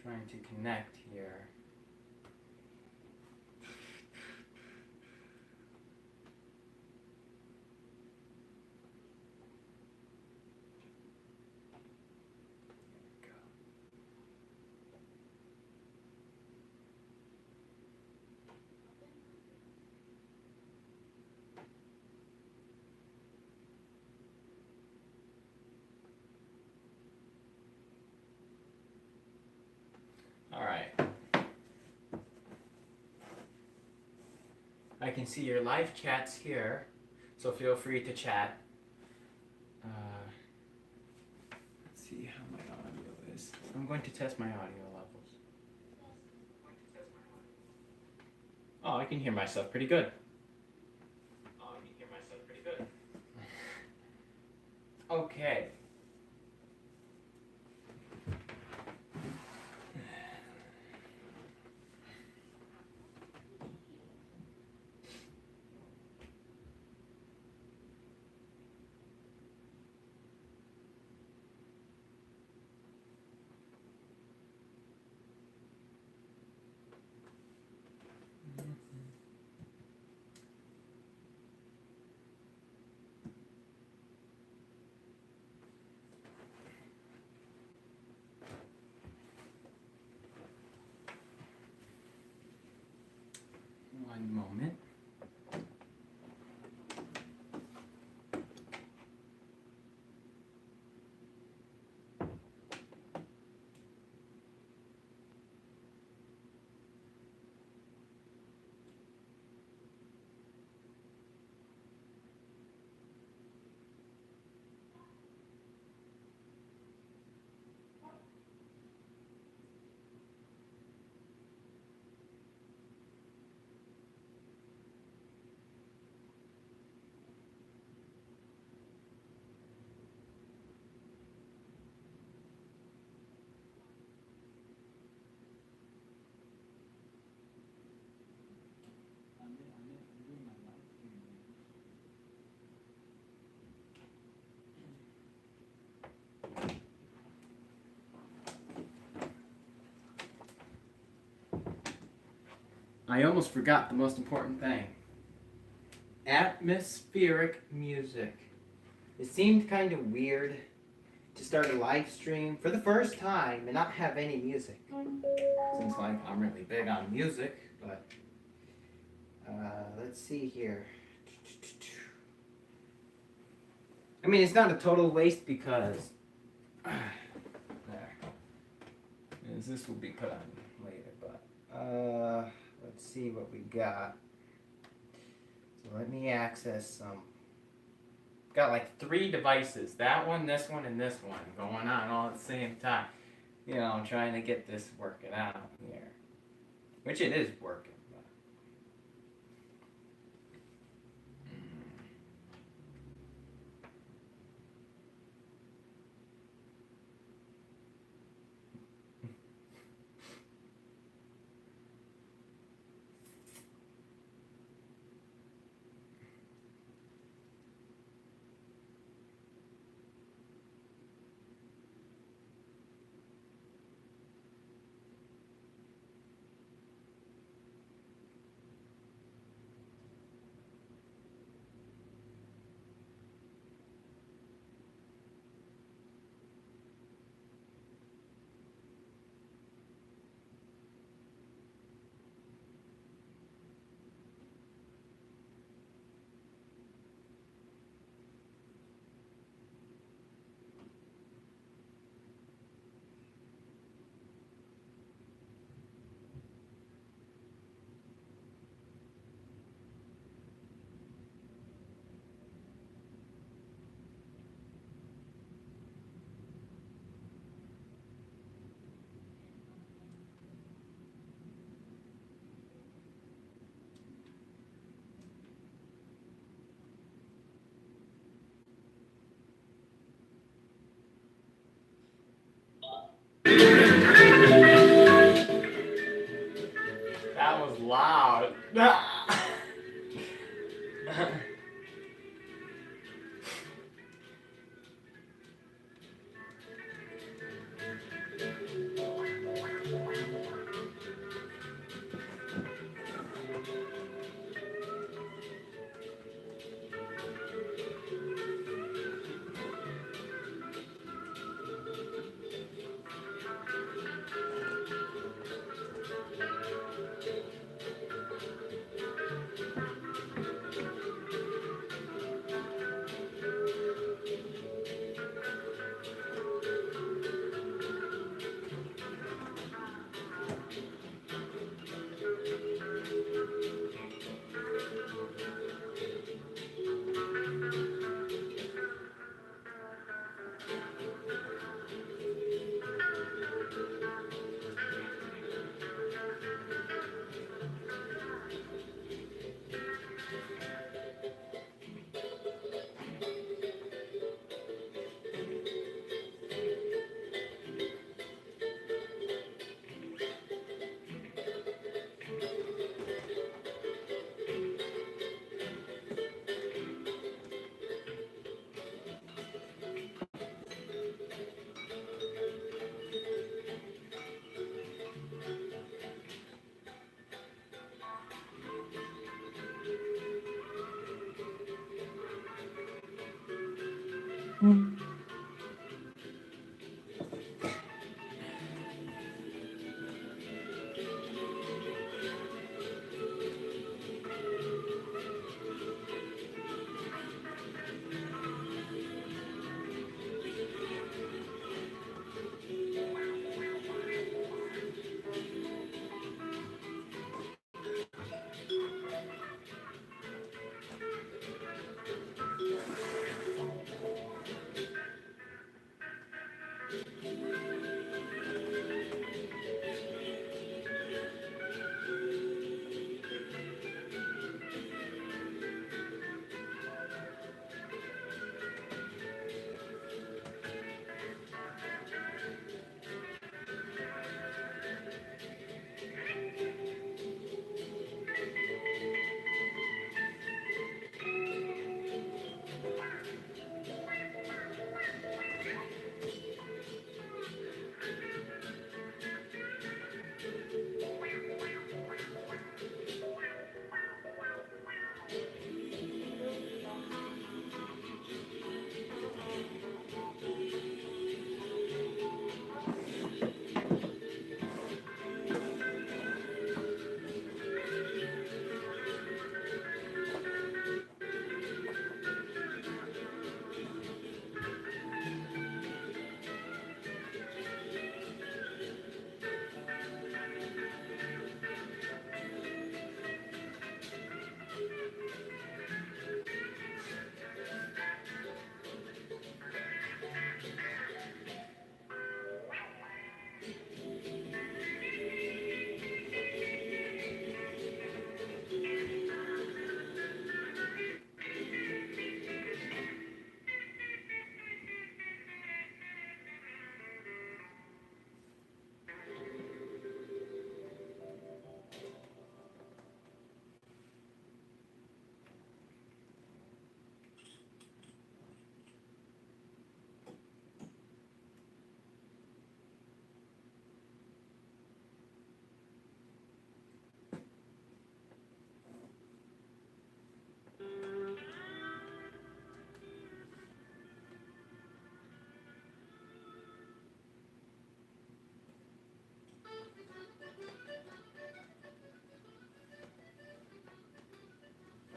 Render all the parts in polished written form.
trying to connect here. All right. I can see your live chats here, so feel free to chat. Let's see how my audio is. I'm going to test my audio levels. Oh, I can hear myself pretty good. Okay. One moment. I almost forgot the most important thing. Atmospheric music. It seemed kind of weird to start a live stream for the first time and not have any music. Seems like I'm really big on music, but let's see here. I mean, it's not a total waste because there. This will be put on later, but let's see what we got. So let me access some. Got like 3 devices. That one, this one, and this one going on all at the same time. You know, I'm trying to get this working out here. Which it is working. That was loud.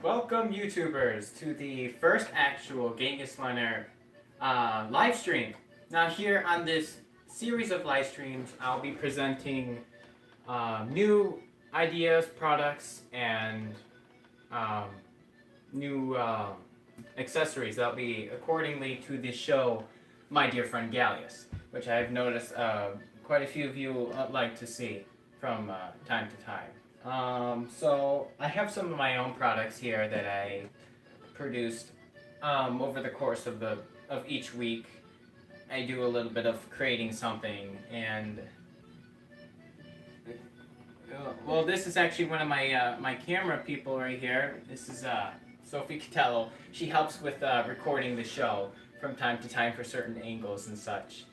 Welcome, YouTubers, to the first actual Genghis Liner live stream. Now, here on this series of live streams, I'll be presenting new ideas, products, and new accessories that'll be accordingly to the show My Dear Friend Gallius, which I've noticed quite a few of you like to see from time to time. So I have some of my own products here that I produced over the course of each week. I do a little bit of creating something, and well, this is actually one of my camera people right here. This is Sophie Catello. She helps with recording the show from time to time for certain angles and such.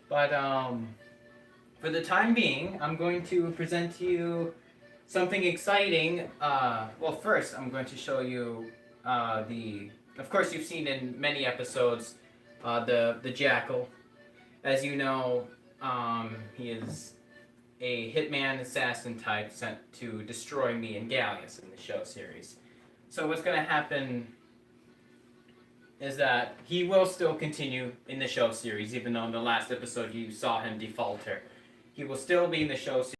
But for the time being, I'm going to present to you something exciting. Well, first, I'm going to show you of course, you've seen in many episodes, the Jackal. As you know, he is a hitman assassin type sent to destroy me and Gallius in the show series. So what's going to happen is that he will still continue in the show series, even though in the last episode you saw him defaulter. He will still be in the show series.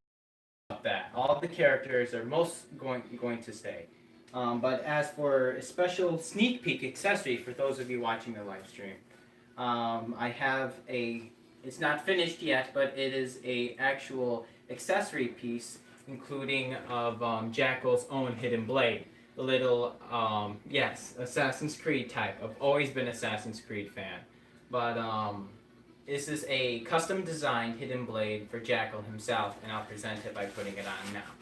That all of the characters are most going to stay. But as for a special sneak peek accessory for those of you watching the live stream, I have it's not finished yet, but it is a actual accessory piece, including of Jackal's own hidden blade. The little, yes, Assassin's Creed type. I've always been Assassin's Creed fan. But this is a custom designed hidden blade for Jackal himself, and I'll present it by putting it on now.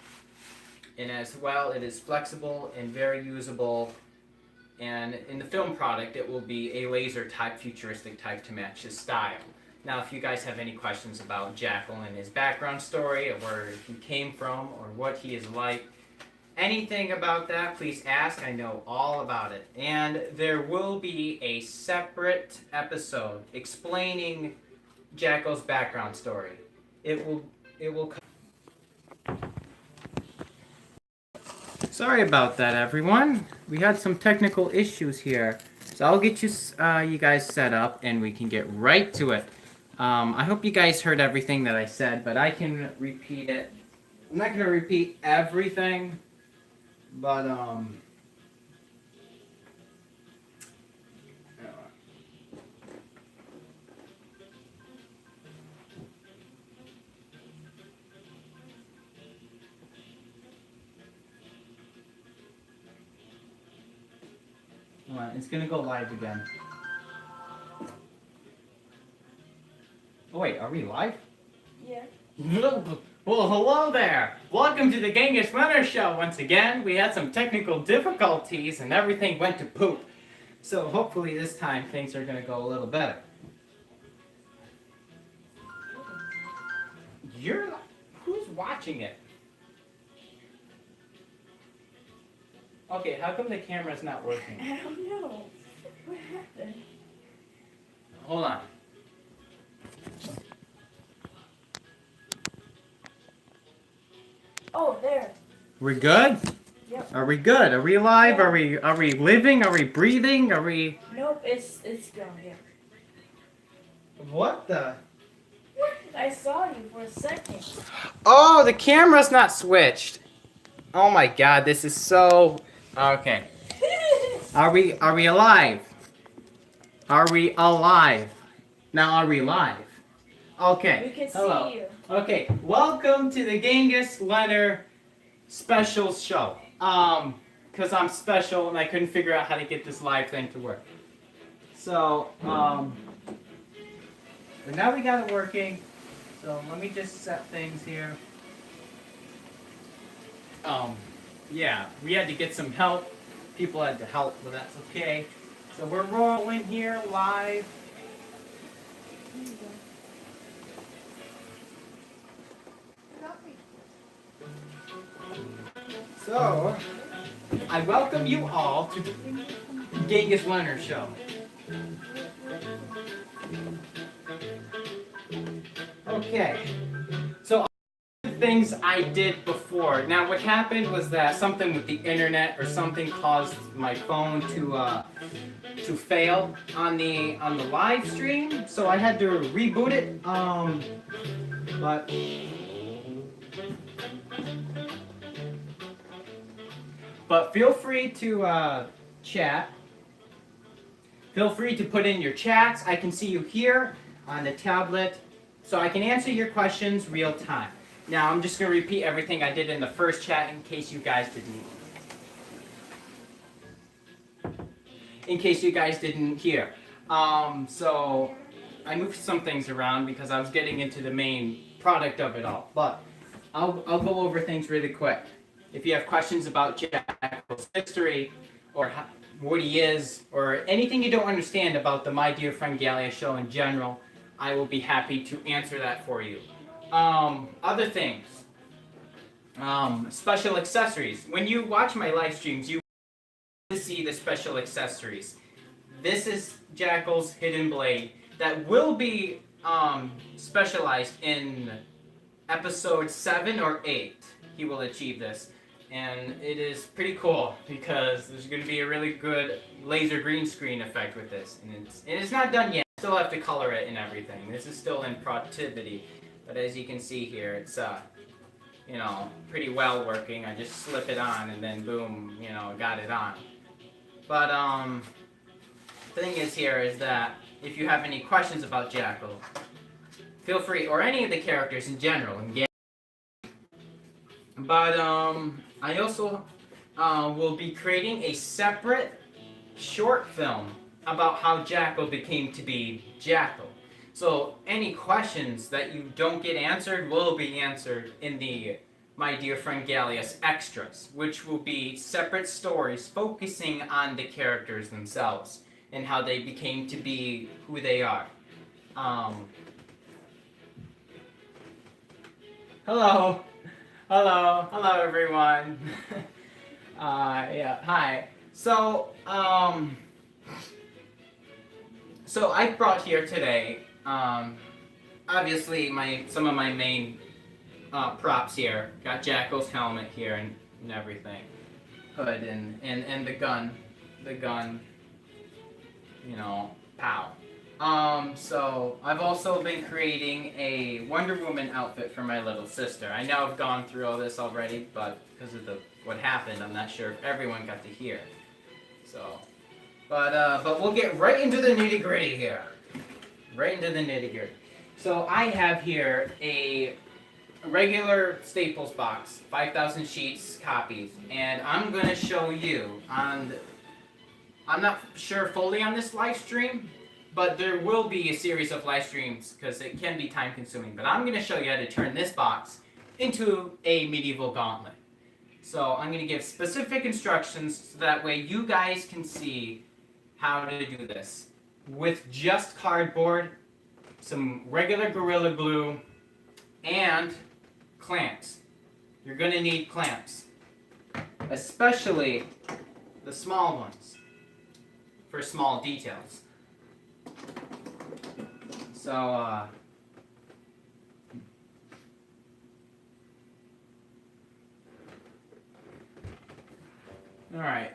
And as well, it is flexible and very usable, and in the film product it will be a laser type, futuristic type to match his style. Now, if you guys have any questions about Jackal and his background story, or where he came from, or what he is like, anything about that, please ask. I know all about it. And there will be a separate episode explaining Jackal's background story. It will. Sorry about that, everyone. We had some technical issues here, so I'll get you guys set up, and we can get right to it. I hope you guys heard everything that I said, but I can repeat it. I'm not gonna repeat everything, but it's gonna go live again. Oh wait, are we live? Yeah. Well, hello there. Welcome to the Genghis Winter Show once again. We had some technical difficulties and everything went to poop. So hopefully this time things are gonna go a little better. Who's watching it? Okay, how come the camera's not working? I don't know. What happened? Hold on. Oh, there. We're good? Yep. Are we good? Are we alive? Yeah. Are we living? Are we breathing? Are we? Nope, it's gone. Yeah. What the? I saw you for a second. Oh, the camera's not switched. Oh my god, this is so okay. Are we alive? Are we alive? Now are we live? Okay. We can Hello. see you. Okay, welcome to the Genghis Leonard special show. Cause I'm special and I couldn't figure out how to get this live thing to work. So, but now we got it working. So let me just set things here. Yeah, we had to get some help. People had to help, but that's okay. So we're rolling here live. So, I welcome you all to the Genghis Leonard Show. Okay, so all the things I did before. Now what happened was that something with the internet or something caused my phone to fail on the live stream. So I had to reboot it. But feel free to chat. Feel free to put in your chats. I can see you here on the tablet, so I can answer your questions real time. Now I'm just going to repeat everything I did in the first chat in case you guys didn't hear. So I moved some things around because I was getting into the main product of it all. But I'll go over things really quick. If you have questions about Jackal's history, or what he is, or anything you don't understand about the My Dear Friend Gallia show in general, I will be happy to answer that for you. Other things. Special accessories. When you watch my live streams, you will see the special accessories. This is Jackal's hidden blade that will be specialized in episode 7 or 8. He will achieve this. And it is pretty cool because there's going to be a really good laser green screen effect with this. And it's not done yet. Still have to color it and everything. This is still in productivity. But as you can see here, it's pretty well working. I just slip it on and then boom, got it on. But thing is here is that if you have any questions about Jackal, feel free, or any of the characters in general. But I also will be creating a separate short film about how Jackal became to be Jackal. So any questions that you don't get answered will be answered in the My Dear Friend Gallius extras, which will be separate stories focusing on the characters themselves and how they became to be who they are. Hello everyone. Yeah. Hi. So I brought here today, obviously some of my main props here. Got Jackal's helmet here and everything, hood and the gun, you know, pow. So I've also been creating a Wonder Woman outfit for my little sister. I know I've gone through all this already, but because of what happened, I'm not sure if everyone got to hear. So, but we'll get right into the nitty gritty here. Right into the nitty gritty. So I have here a regular Staples box, 5,000 sheets copies, and I'm gonna show you on. I'm not sure fully on this live stream, but there will be a series of live streams because it can be time consuming. But I'm going to show you how to turn this box into a medieval gauntlet. So I'm going to give specific instructions so that way you guys can see how to do this. With just cardboard, some regular Gorilla Glue, and clamps. You're going to need clamps, especially the small ones, for small details. So, alright.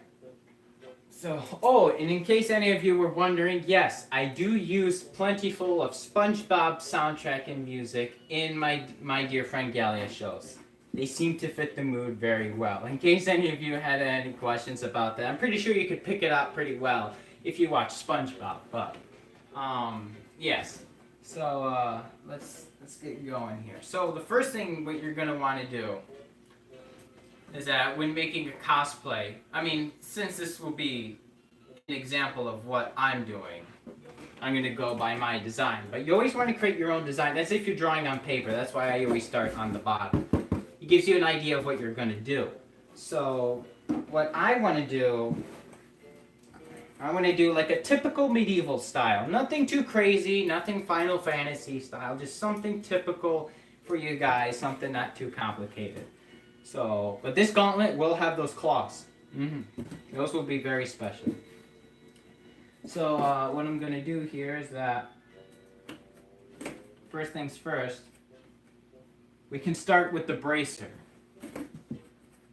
So, and in case any of you were wondering, yes, I do use plentiful of SpongeBob soundtrack and music in my dear friend Galia shows. They seem to fit the mood very well. In case any of you had any questions about that, I'm pretty sure you could pick it up pretty well if you watch SpongeBob, but, yes. So, let's get going here. So, the first thing what you're going to want to do is that when making a cosplay, I mean, since this will be an example of what I'm doing, I'm going to go by my design. But you always want to create your own design. That's if you're drawing on paper. That's why I always start on the bottom. It gives you an idea of what you're going to do. So, what I want to do like a typical medieval style. Nothing too crazy, nothing Final Fantasy style, just something typical for you guys, something not too complicated. So, but this gauntlet will have those claws. Those will be very special. So, what I'm going to do here is that, first things first, we can start with the bracer.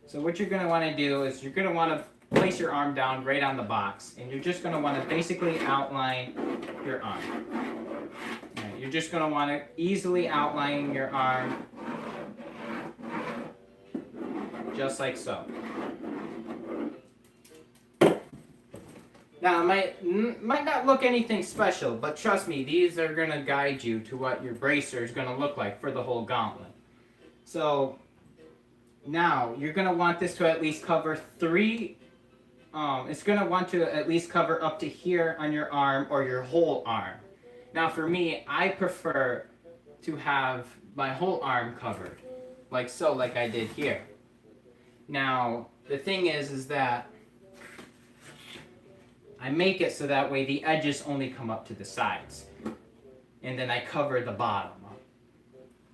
So what you're going to want to do is you're going to want to place your arm down right on the box, and you're just going to want to basically outline your arm. Right, you're just going to want to easily outline your arm, just like so. Now, it might not look anything special, but trust me, these are going to guide you to what your bracer is going to look like for the whole gauntlet. So, now, you're going to want this to at least cover it's going to want to at least cover up to here on your arm or your whole arm. Now for me, I prefer to have my whole arm covered, like so, like I did here. Now, the thing is that I make it so that way the edges only come up to the sides. And then I cover the bottom up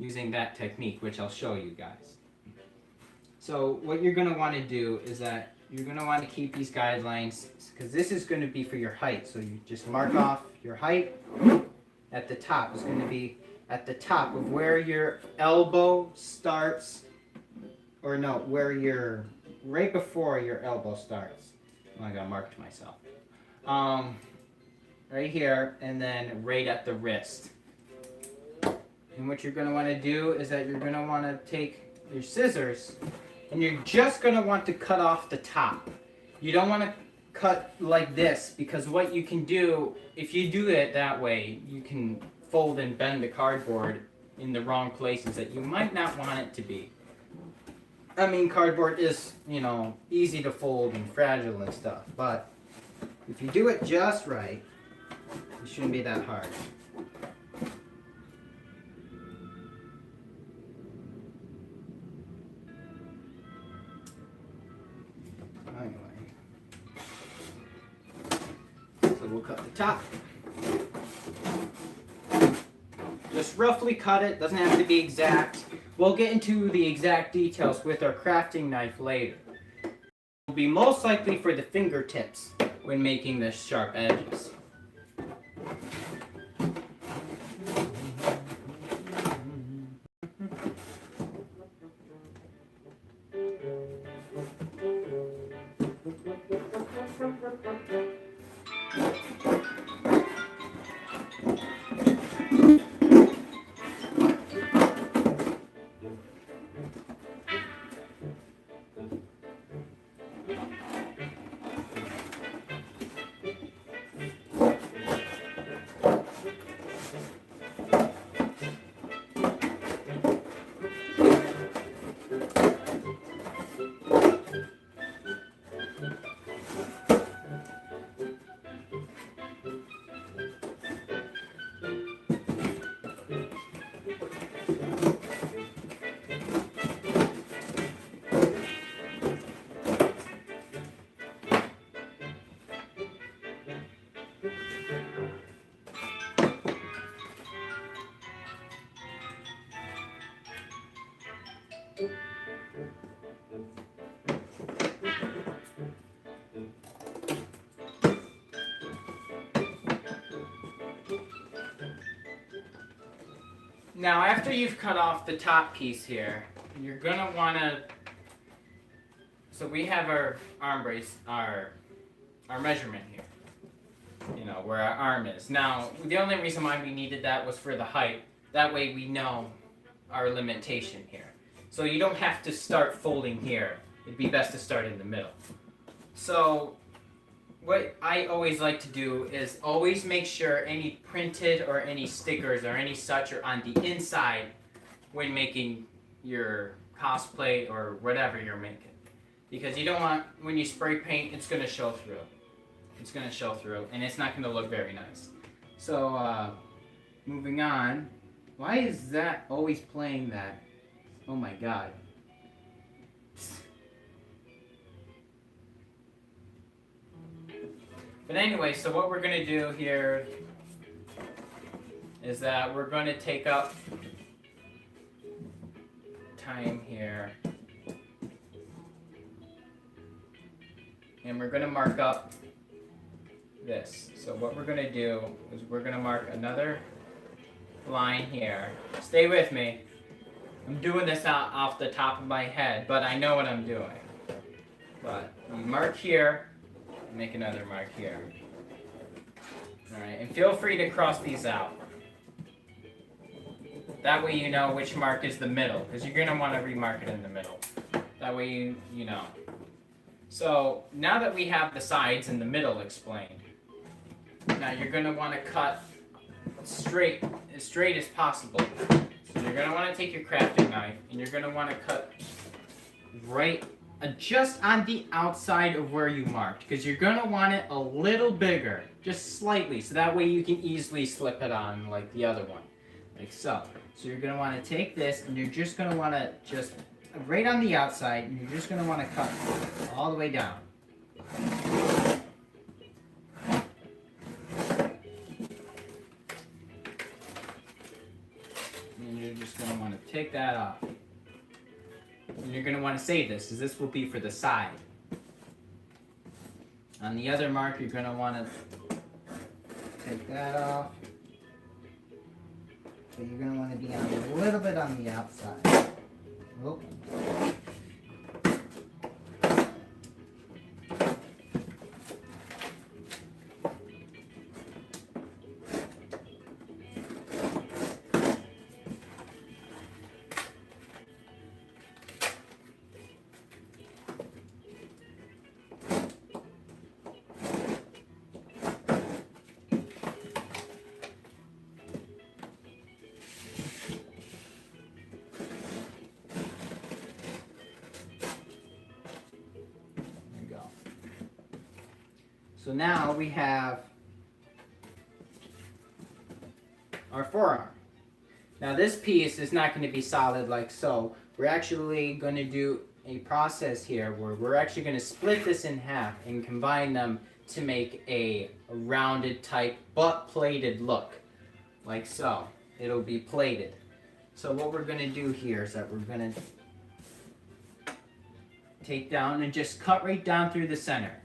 using that technique, which I'll show you guys. So what you're going to want to do is that you're going to want to keep these guidelines, because this is going to be for your height. So you just mark off your height at the top. It's going to be at the top of where your elbow starts, or no, right before your elbow starts. Oh, I got marked myself. Right here, and then right at the wrist. And what you're going to want to do is that you're going to want to take your scissors, and you're just going to want to cut off the top. You don't want to cut like this, because what you can do, if you do it that way, you can fold and bend the cardboard in the wrong places that you might not want it to be. I mean, cardboard is, easy to fold and fragile and stuff, but if you do it just right, it shouldn't be that hard. So we'll cut the top. Just roughly cut it, doesn't have to be exact. We'll get into the exact details with our crafting knife later. will be most likely for the fingertips when making the sharp edges. Now, after you've cut off the top piece here, you're gonna wanna, so we have our arm brace, our measurement here, you know, where our arm is. Now, the only reason why we needed that was for the height. That way we know our limitation here. So you don't have to start folding here. It'd be best to start in the middle. So what I always like to do is always make sure any printed or any stickers or any such are on the inside when making your cosplay or whatever you're making. Because you don't want, when you spray paint, it's going to show through. It's going to show through and it's not going to look very nice. So, moving on. Why is that always playing that? Oh my god. But anyway, so what we're going to do here is that we're going to take up time here. And we're going to mark up this. So what we're going to do is we're going to mark another line here. Stay with me. I'm doing this out off the top of my head, but I know what I'm doing. But you mark here, make another mark here. Alright, and feel free to cross these out. That way you know which mark is the middle, because you're going to want to remark it in the middle. That way you know. So, now that we have the sides and the middle explained, now you're going to want to cut as straight as possible. So you're going to want to take your crafting knife, and you're going to want to cut right just on the outside of where you marked, because you're going to want it a little bigger, just slightly, so that way you can easily slip it on like the other one, like so. So you're going to want to take this, and you're just going to want to just right on the outside, and you're just going to want to cut all the way down. And you're just going to want to take that off. And you're going to want to save this, because this will be for the side. On the other mark, you're going to want to take that off. So you're going to want to be on a little bit on the outside. Oh. So now we have our forearm. Now this piece is not going to be solid like so. We're actually going to do a process here where we're actually going to split this in half and combine them to make a rounded type but plated look. Like so. It'll be plated. So what we're going to do here is that we're going to take down and just cut right down through the center.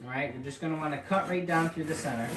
Alright, you're just going to want to cut right down through the center.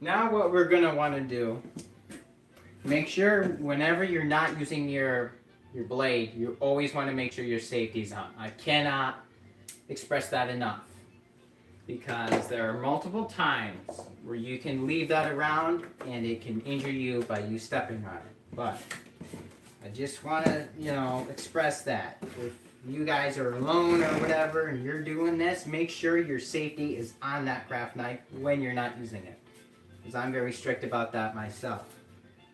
Now what we're going to want to do, make sure whenever you're not using your blade, you always want to make sure your safety's on. I cannot express that enough, because there are multiple times where you can leave that around and it can injure you by you stepping on it. But I just want to, express that. If you guys are alone or whatever and you're doing this, make sure your safety is on that craft knife when you're not using it. Because I'm very strict about that myself.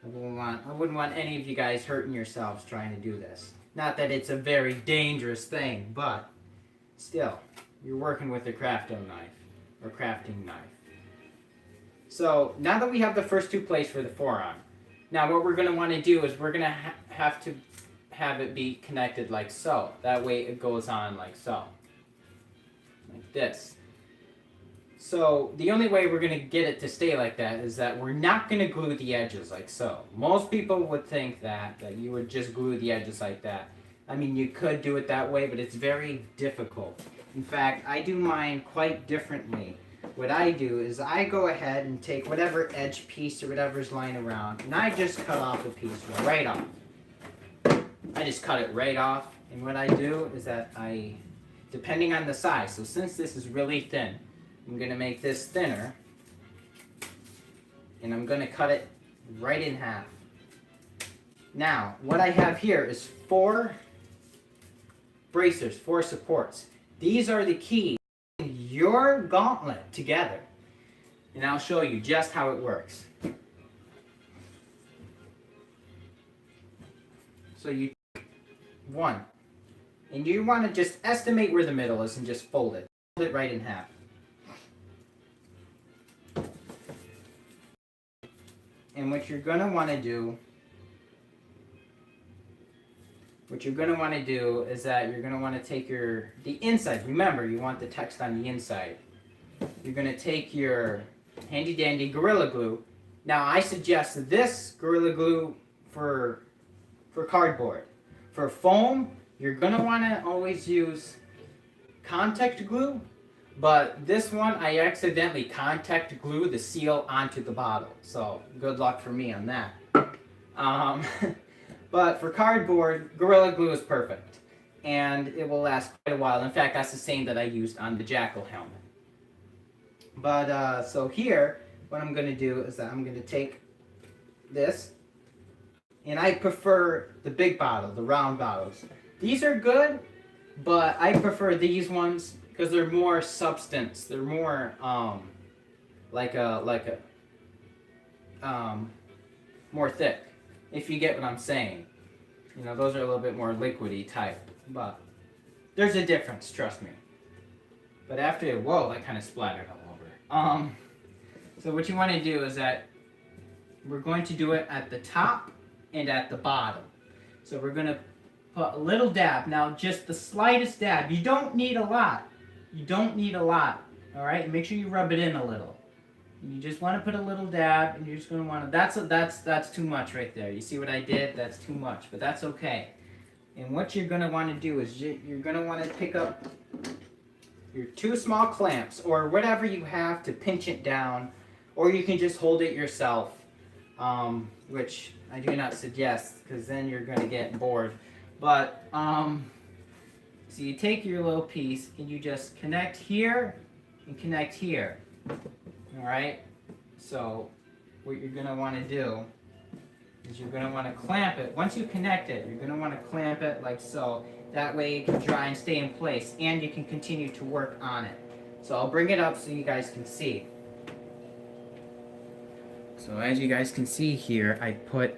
I wouldn't want any of you guys hurting yourselves trying to do this. Not that it's a very dangerous thing, but still, you're working with a crafting knife, or crafting knife. So, now that we have the first two plates for the forearm, now what we're going to want to do is we're going to have to have it be connected like so. That way it goes on like so. Like this. So the only way we're going to get it to stay like that is that we're not going to glue the edges like so. Most people would think that you would just glue the edges like that. I mean, you could do it that way, but it's very difficult. In fact, I do mine quite differently. What I do is I go ahead and take whatever edge piece or whatever's lying around, and I just cut off a piece right off. I just cut it right off, and what I do is that depending on the size, so since this is really thin, I'm going to make this thinner, and I'm going to cut it right in half. Now, what I have here is 4 bracers, 4 supports. These are the key to your gauntlet together, and I'll show you just how it works. So you take 1, and you want to just estimate where the middle is and just fold it. Fold it right in half. And what you're going to want to do, is that you're going to want to take the inside. Remember, you want the text on the inside. You're going to take your handy dandy Gorilla Glue. Now, I suggest this Gorilla Glue for cardboard. For foam, you're going to want to always use contact glue. But this one, I accidentally contact glue the seal onto the bottle. So, good luck for me on that. But for cardboard, Gorilla Glue is perfect. And it will last quite a while. In fact, that's the same that I used on the Jackal helmet. But, so here, what I'm going to do is that I'm going to take this. And I prefer the big bottle, the round bottles. These are good, but I prefer these ones because they're more substance. They're more more thick, if you get what I'm saying. Those are a little bit more liquidy type, but there's a difference, trust me. But after, whoa, that kind of splattered all over. So what you want to do is that we're going to do it at the top and at the bottom. So we're going to put a little dab. Now, just the slightest dab. You don't need a lot. You don't need a lot. All right? Make sure you rub it in a little. You just want to put a little dab, and you're just going to want to. That's too much right there. You see what I did? That's too much, but that's okay. And what you're going to want to do is you're going to want to pick up your 2 small clamps or whatever you have to pinch it down, or you can just hold it yourself, which I do not suggest because then you're going to get bored. But so you take your little piece and you just connect here and connect here. All right. So what you're going to want to do is you're going to want to clamp it. Once you connect it, you're going to want to clamp it like so. That way it can dry and stay in place, and you can continue to work on it. So I'll bring it up so you guys can see. So as you guys can see here, I put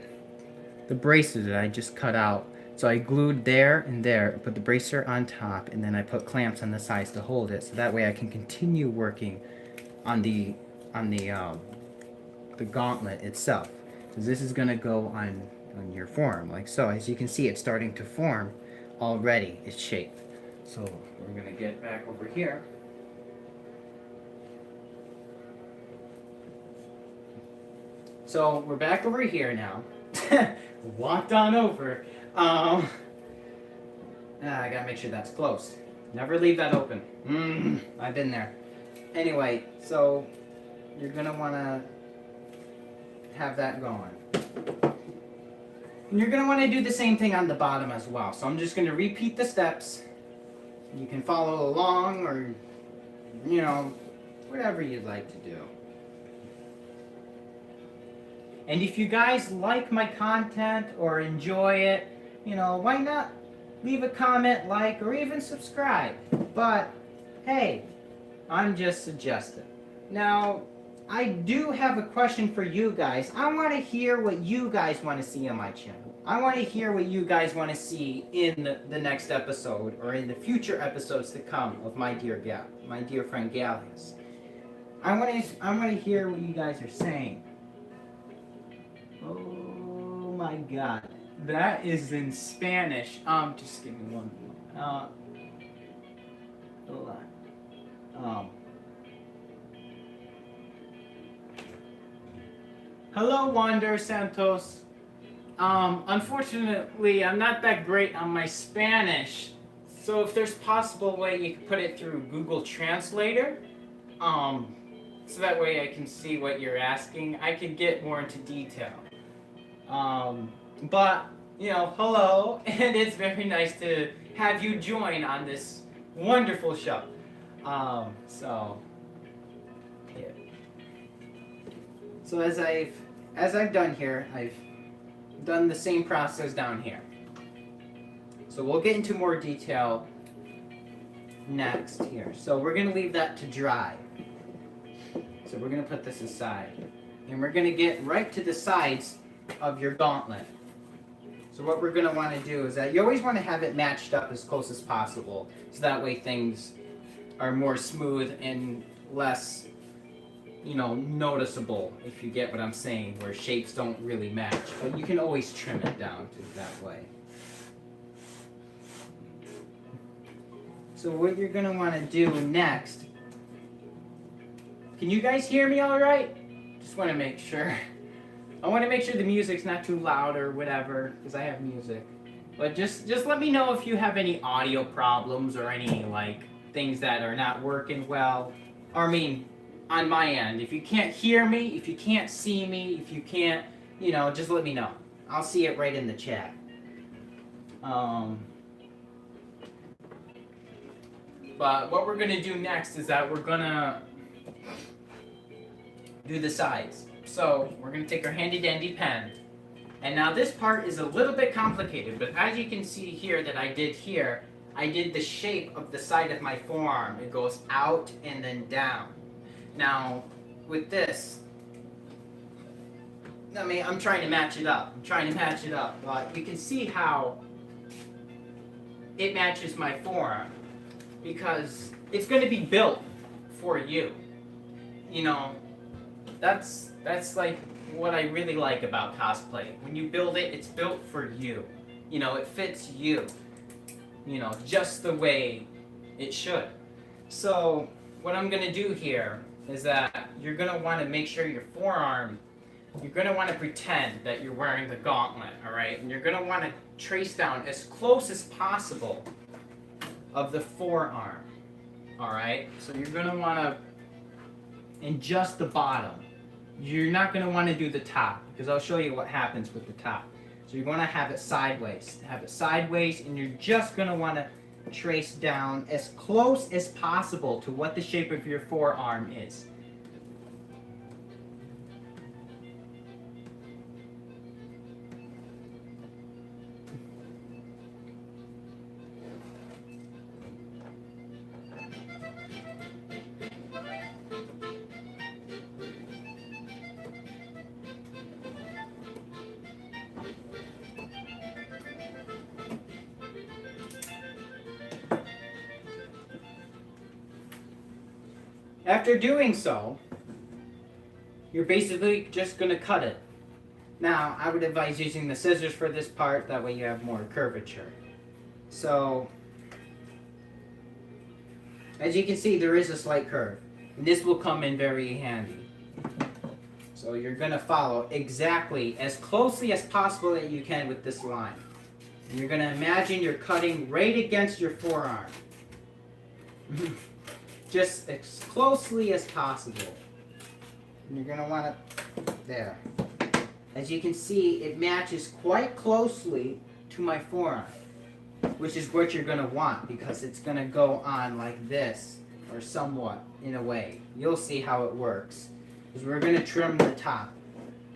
the braces that I just cut out So I glued there and there, put the bracer on top, and then I put clamps on the sides to hold it. So that way I can continue working on the gauntlet itself. So this is gonna go on your forearm like so. As you can see, it's starting to form already. Its shape. So we're gonna get back over here. So we're back over here now. Walked on over. I gotta make sure that's closed. Never leave that open. I've been there. Anyway, so you're gonna wanna have that going. And you're gonna wanna do the same thing on the bottom as well. So I'm just gonna repeat the steps. You can follow along or, you know, whatever you'd like to do. And if you guys like my content or enjoy it, you know, why not leave a comment, like, or even subscribe? But, hey, I'm just suggesting. Now, I do have a question for you guys. I want to hear what you guys want to see on my channel. I want to hear what you guys want to see in the next episode or in the future episodes to come of my dear friend Gallius. I want to hear what you guys are saying. Oh my God, that is in Spanish. Just give me one moment. Hold on. Hello, Wander Santos. Unfortunately, I'm not that great on my Spanish, so if there's a possible way you could put it through Google Translator, so that way I can see what you're asking. I could get more into detail. But, you know, hello, and it's very nice to have you join on this wonderful show. So, yeah. So as I've done here, I've done the same process down here. So we'll get into more detail next here. So we're going to leave that to dry. So we're going to put this aside. And we're going to get right to the sides of your gauntlet. So what we're going to want to do is that you always want to have it matched up as close as possible. So that way things are more smooth and less, you know, noticeable, if you get what I'm saying, where shapes don't really match. But you can always trim it down to that way. So what you're going to want to do next, can you guys hear me all right? Just want to make sure. I want to make sure the music's not too loud or whatever, because I have music. But just let me know if you have any audio problems or any, like, things that are not working well. Or, I mean, on my end. If you can't hear me, if you can't see me, if you can't, you know, just let me know. I'll see it right in the chat. But what we're going to do next is that we're going to do the sides. So we're going to take our handy dandy pen. And now this part is a little bit complicated, but as you can see here that I did here, I did the shape of the side of my forearm. It goes out and then down. Now, with this, I mean, I'm trying to match it up. But you can see how it matches my forearm, because it's going to be built for you. You know, that's like what I really like about cosplay. When you build it, it's built for you. You know, it fits you. You know, just the way it should. So, what I'm going to do here is that you're going to want to make sure your forearm, you're going to want to pretend that you're wearing the gauntlet, alright? And you're going to want to trace down as close as possible of the forearm, alright? So you're going to want to adjust the bottom. You're not going to want to do the top, because I'll show you what happens with the top. So you're going to have it sideways. And you're just going to want to trace down as close as possible to what the shape of your forearm is. After doing so, you're basically just going to cut it. Now, I would advise using the scissors for this part, that way you have more curvature. So, as you can see, there is a slight curve. And this will come in very handy. So you're going to follow exactly as closely as possible that you can with this line. And you're going to imagine you're cutting right against your forearm. Just as closely as possible. And you're going to want to, there. As you can see, it matches quite closely to my forearm, which is what you're going to want, because it's going to go on like this, or somewhat, in a way. You'll see how it works. Because we're going to trim the top.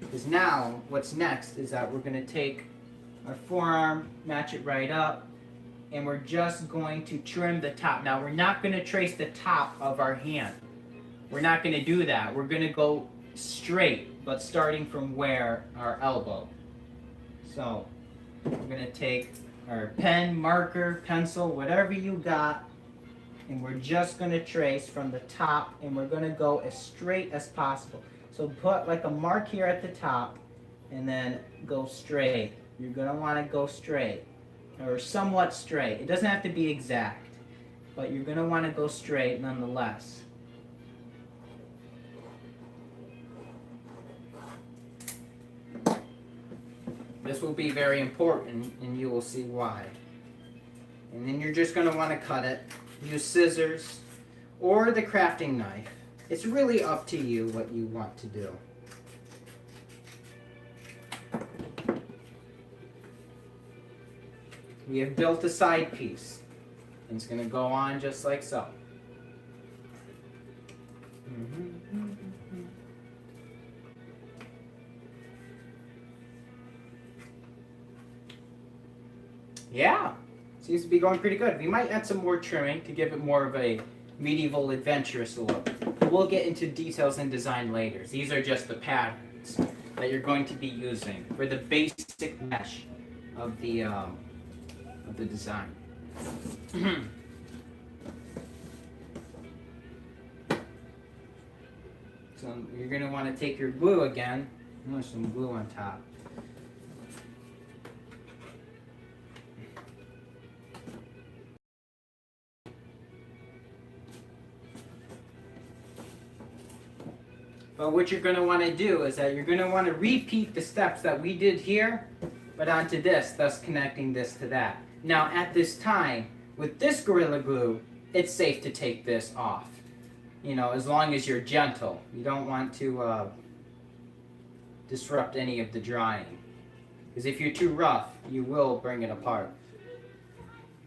Because now, what's next is that we're going to take our forearm, match it right up, and we're just going to trim the top. Now, we're not going to trace the top of our hand. We're not going to do that. We're going to go straight, but starting from where our elbow. So, we're going to take our pen, marker, pencil, whatever you got, and we're just going to trace from the top, and we're going to go as straight as possible. So put like a mark here at the top, and then go straight. You're going to want to go straight, or somewhat straight. It doesn't have to be exact, but you're going to want to go straight nonetheless. This will be very important, and you will see why. And then you're just going to want to cut it. Use scissors or the crafting knife. It's really up to you what you want to do. We have built a side piece. And it's going to go on just like so. Yeah, seems to be going pretty good. We might add some more trimming to give it more of a medieval adventurous look. We'll get into details and design later. These are just the patterns that you're going to be using for the basic mesh of the design. So you're going to want to take your glue again. There's some glue on top. But what you're going to want to do is that you're going to want to repeat the steps that we did here, but onto this, thus connecting this to that. Now at this time, with this Gorilla Glue, it's safe to take this off. You know, as long as you're gentle. You don't want to disrupt any of the drying. Because if you're too rough, you will bring it apart.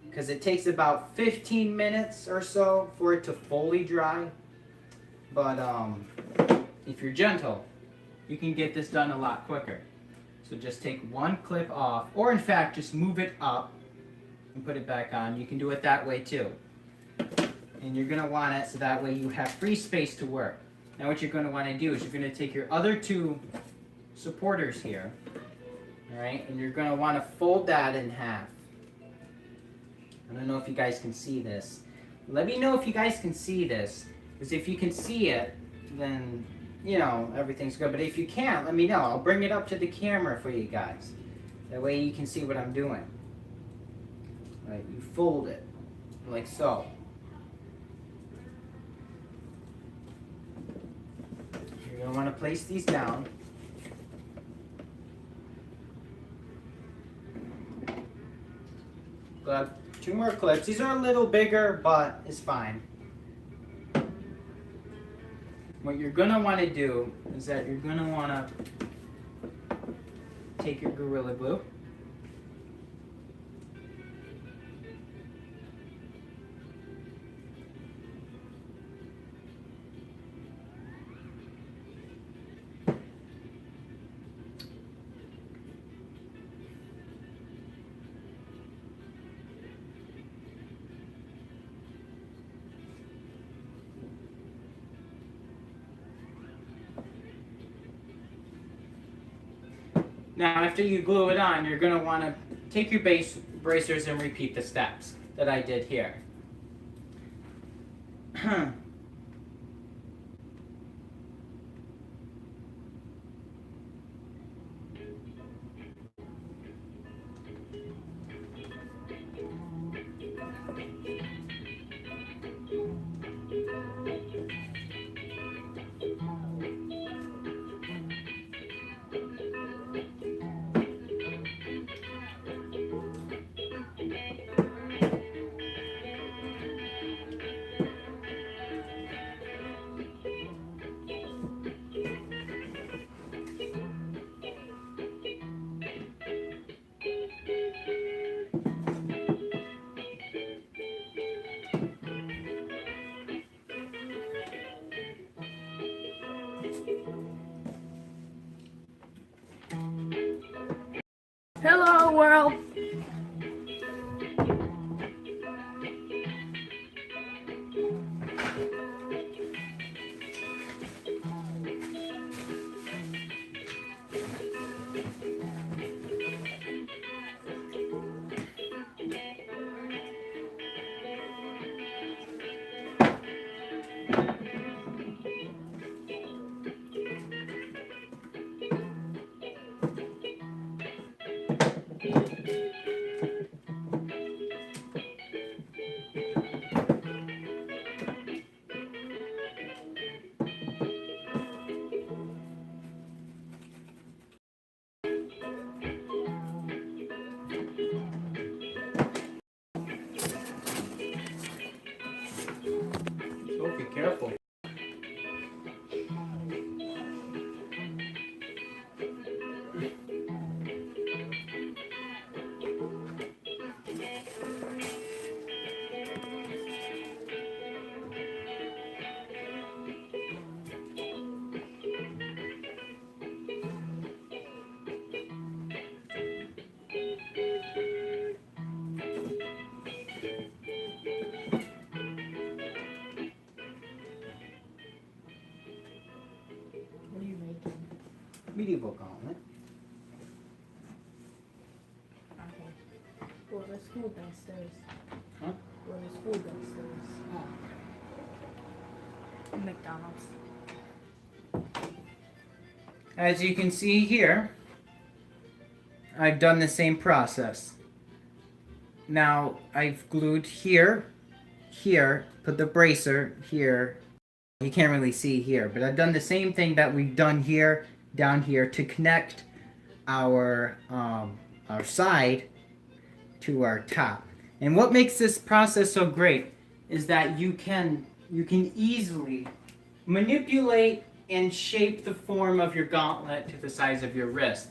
Because it takes about 15 minutes or so for it to fully dry. But if you're gentle, you can get this done a lot quicker. So just take one clip off, or in fact, just move it up and put it back on. You can do it that way too. And you're going to want it so that way you have free space to work. Now what you're going to want to do is you're going to take your other two supporters here, all right, and you're going to want to fold that in half. I don't know if you guys can see this. Let me know if you guys can see this, because if you can see it, then you know, everything's good. But if you can't, let me know. I'll bring it up to the camera for you guys. That way you can see what I'm doing. Right, you fold it, like so. You're going to want to place these down. Got 2 more clips. These are a little bigger, but it's fine. What you're going to want to do is that you're going to want to take your Gorilla Glue. Now, after you glue it on, you're going to want to take your base bracers and repeat the steps that I did here. Hello, world. So be careful. What are you making? Medieval Gauntlet. Okay. Well, there's food downstairs. Huh? Well, there's food downstairs. Oh. McDonald's. As you can see here, I've done the same process. Now I've glued here, put the bracer here. You can't really see here, but I've done the same thing that we've done here, down here, to connect our side to our top. And what makes this process so great is that you can easily manipulate and shape the form of your gauntlet to the size of your wrist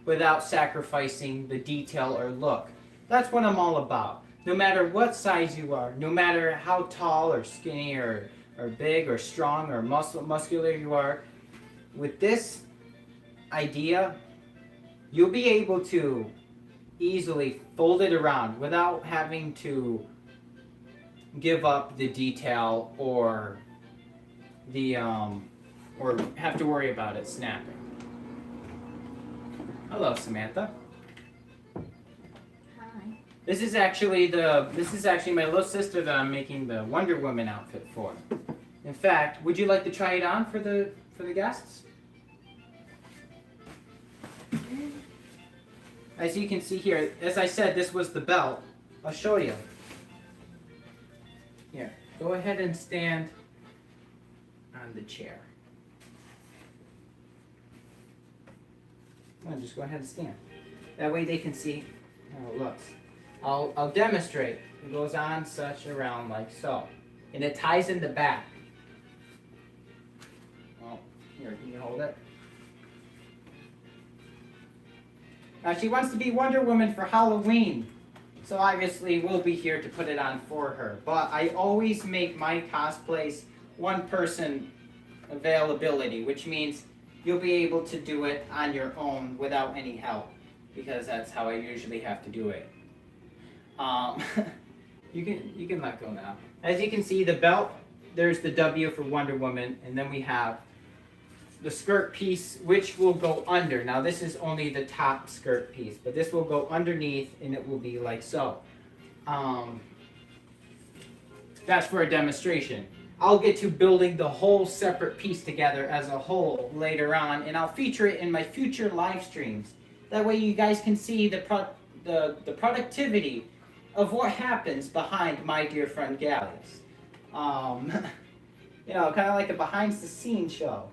without sacrificing the detail or look. That's what I'm all about. No matter what size you are, no matter how tall or skinny or big or strong or muscular you are, with this idea, you'll be able to easily fold it around without having to give up the detail or the or have to worry about it snapping. Hello, Samantha. Hi. This is actually my little sister that I'm making the Wonder Woman outfit for. In fact, would you like to try it on for the guests? As you can see here, as I said, this was the belt. I'll show you. Here, go ahead and stand on the chair. No, just go ahead and stand. That way they can see how it looks. I'll demonstrate. It goes on such around like so. And it ties in the back. Well, here, can you hold it? Now she wants to be Wonder Woman for Halloween. So obviously we'll be here to put it on for her. But I always make my cosplays one person availability, which means you'll be able to do it on your own without any help, because that's how I usually have to do it. You can let go now. As you can see, the belt, there's the W for Wonder Woman, and then we have the skirt piece, which will go under. Now this is only the top skirt piece, but this will go underneath and it will be like so. That's for a demonstration. I'll get to building the whole separate piece together as a whole later on, and I'll feature it in my future live streams. That way you guys can see the productivity of what happens behind my dear friend Gallius. You know, kind of like a behind the scenes show.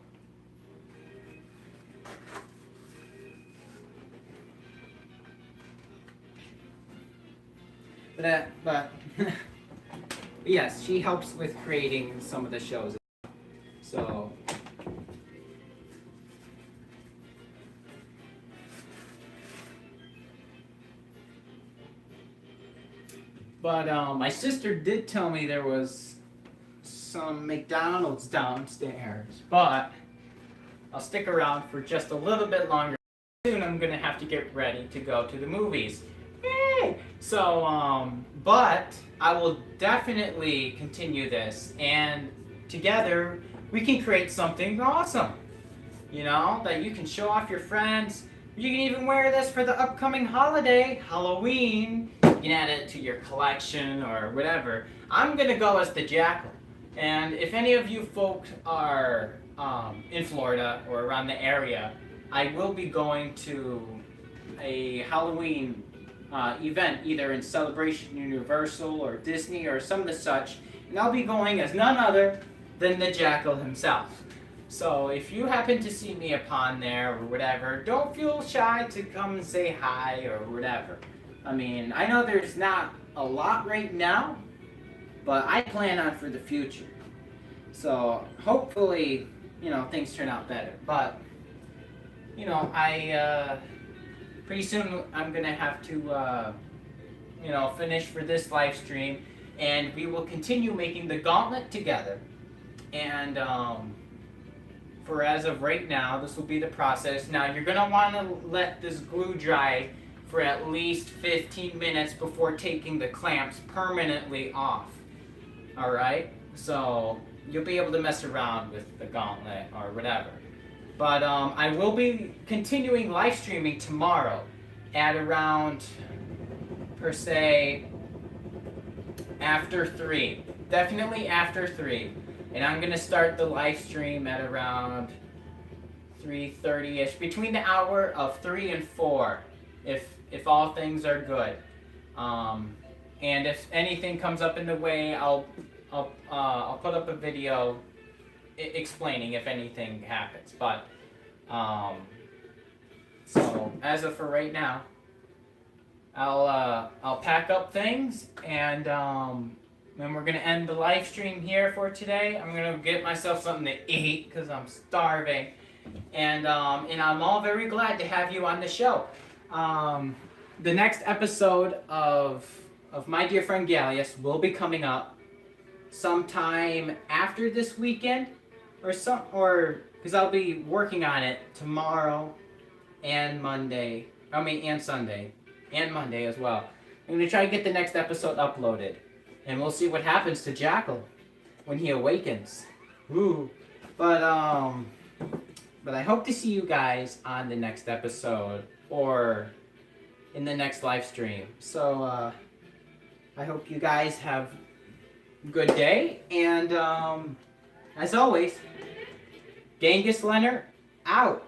But yes, she helps with creating some of the shows. So but my sister did tell me there was some McDonald's downstairs, but I'll stick around for just a little bit longer. Soon I'm I'm gonna have to get ready to go to the movies. Yay! So, but I will definitely continue this, and together we can create something awesome. You know, that you can show off your friends. You can even wear this for the upcoming holiday, Halloween. You can add it to your collection or whatever. I'm gonna go as the Jackal. And if any of you folks are in Florida or around the area, I will be going to a Halloween event, either in Celebration Universal or Disney or some of the such, and I'll be going as none other than the Jackal himself. So if you happen to see me upon there or whatever, don't feel shy to come and say hi or whatever. I mean, I know there's not a lot right now, but I plan on for the future. So hopefully, you know, things turn out better. But, you know, pretty soon I'm gonna have to, you know, finish for this live stream, and we will continue making the Gauntlet together. And for as of right now, this will be the process. Now you're gonna want to let this glue dry for at least 15 minutes before taking the clamps permanently off. All right, so you'll be able to mess around with the Gauntlet or whatever. But I will be continuing live streaming tomorrow at around, per se, after 3. Definitely after 3. And I'm going to start the live stream at around 3:30ish, between the hour of 3 and 4, if all things are good. And if anything comes up in the way, I'll put up a video explaining if anything happens. But so as of for right now, I'll pack up things, and then we're gonna end the live stream here for today. I'm gonna get myself something to eat because I'm starving, and I'm all very glad to have you on the show. The next episode of My Dear Friend Gallius will be coming up sometime after this weekend, or because I'll be working on it tomorrow and Monday. And Sunday and Monday as well. I'm gonna try to get the next episode uploaded, and we'll see what happens to Jackal when he awakens. Woo! But I hope to see you guys on the next episode or in the next live stream. So I hope you guys have a good day, and as always, Genghis Leonard out.